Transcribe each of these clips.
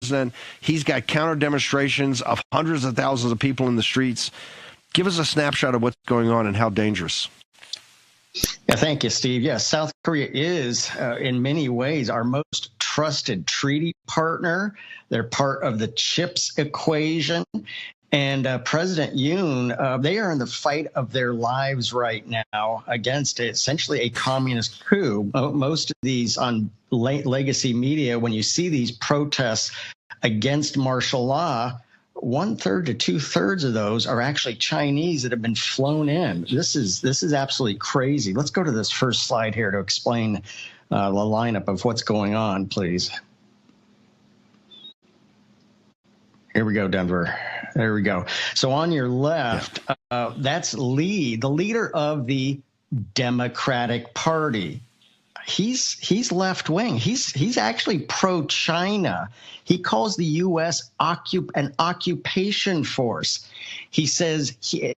president. He's got counter demonstrations of hundreds of thousands of people in the streets. Give us a snapshot of what's going on and how dangerous. Yeah, thank you, Steve. Yes, South Korea is, in many ways, our most trusted treaty partner. They're part of the CHIPS equation. And President Yoon, they are in the fight of their lives right now against essentially a communist coup. Most of these on legacy media, when you see these protests against martial law, 1/3 to 2/3 of those are actually Chinese that have been flown in. This is absolutely crazy. Let's go to this first slide here to explain the lineup of what's going on, please. Here we go, Denver. There we go. So on your left, that's Lee, the leader of the Democratic Party. He's left wing. He's actually pro-China. He calls the U.S. an occupation force. He says,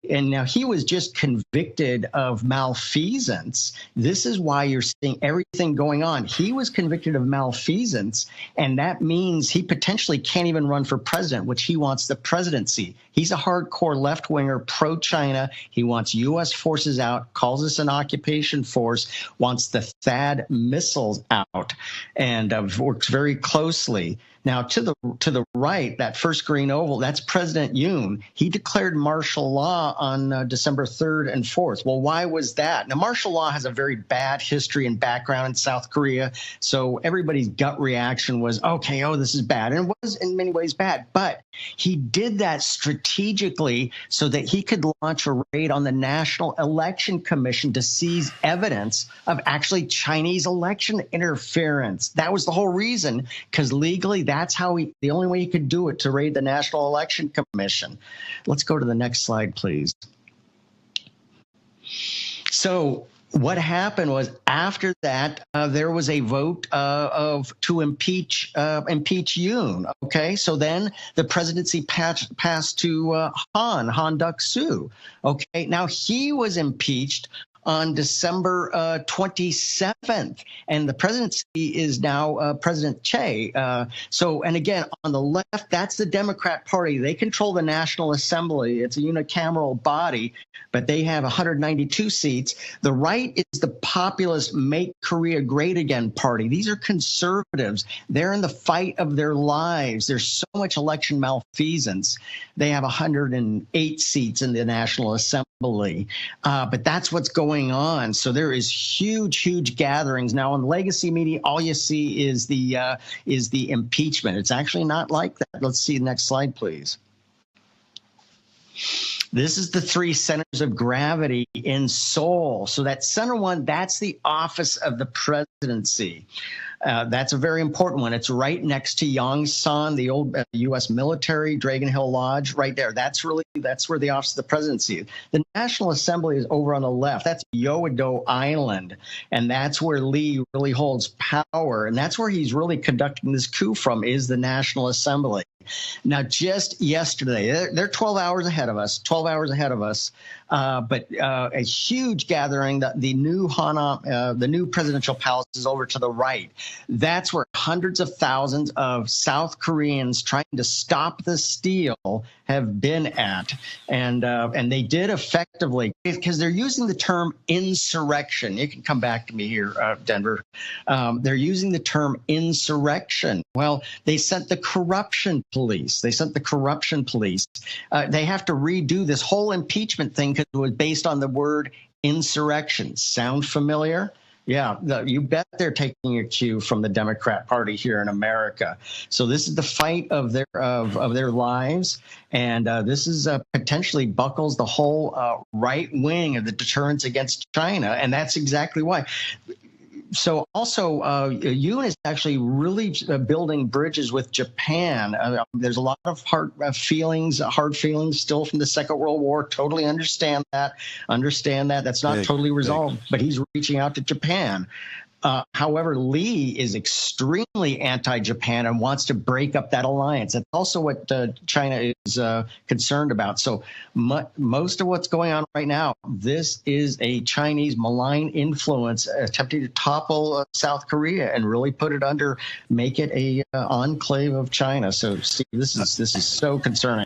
and now he was just convicted of malfeasance. This is why you're seeing everything going on. He was convicted of malfeasance, and that means he potentially can't even run for president, which he wants the presidency. He's a hardcore left-winger, pro-China. He wants U.S. forces out, calls us an occupation force, wants the THAAD missiles out, and works very closely. Now, to the right, that first green oval, that's President Yoon. He declared martial law on December 3rd and 4th. Well, why was that? Now, martial law has a very bad history and background in South Korea, so everybody's gut reaction was, okay, this is bad. And it was in many ways bad, but he did that strategically so that he could launch a raid on the National Election Commission to seize evidence of actually Chinese election interference. That was the whole reason, because legally, that's the only way he could do it, to raid the National Election Commission. Let's go to the next slide, please. So what happened was, after that, there was a vote to impeach Yoon. Okay, so then the presidency passed to Han Duck-soo. Okay, now he was impeached on December 27th, and the presidency is now President Che. And again, on the left, that's the Democrat Party. They control the National Assembly. It's a unicameral body, but they have 192 seats. The right is the populist Make Korea Great Again Party. These are conservatives. They're in the fight of their lives. There's so much election malfeasance. They have 108 seats in the National Assembly. But that's what's going on. So there is huge gatherings now on legacy media. All you see is the impeachment. It's actually not like that. Let's see the next slide, please. This is the 3 centers of gravity in Seoul. So that center one, that's the office of the presidency. That's a very important one. It's right next to Yongsan, the old U.S. military, Dragon Hill Lodge, right there. That's where the office of the presidency is. The National Assembly is over on the left. That's Yeouido Island, and that's where Lee really holds power, and that's where he's really conducting this coup from, is the National Assembly. Now, just yesterday, they're 12 hours ahead of us, but a huge gathering. The new presidential palace is over to the right. That's where hundreds of thousands of South Koreans trying to stop the steal have been at, and they did effectively, because they're using the term insurrection. You can come back to me here, Denver. They're using the term insurrection. Well, they sent the corruption police. They have to redo this whole impeachment thing because it was based on the word insurrection. Sound familiar? Yeah, you bet they're taking a cue from the Democrat Party here in America. So this is the fight of their lives, and this is potentially buckles the whole right wing of the deterrence against China, and that's exactly why. So also, Yoon is actually really building bridges with Japan. There's a lot of hard feelings still from the Second World War. Totally understand that. That's not totally resolved, but he's reaching out to Japan. However, Lee is extremely anti-Japan and wants to break up that alliance. That's also what China is concerned about. So most of what's going on right now, this is a Chinese malign influence attempting to topple South Korea and really make it a enclave of China. So, Steve, this is so concerning.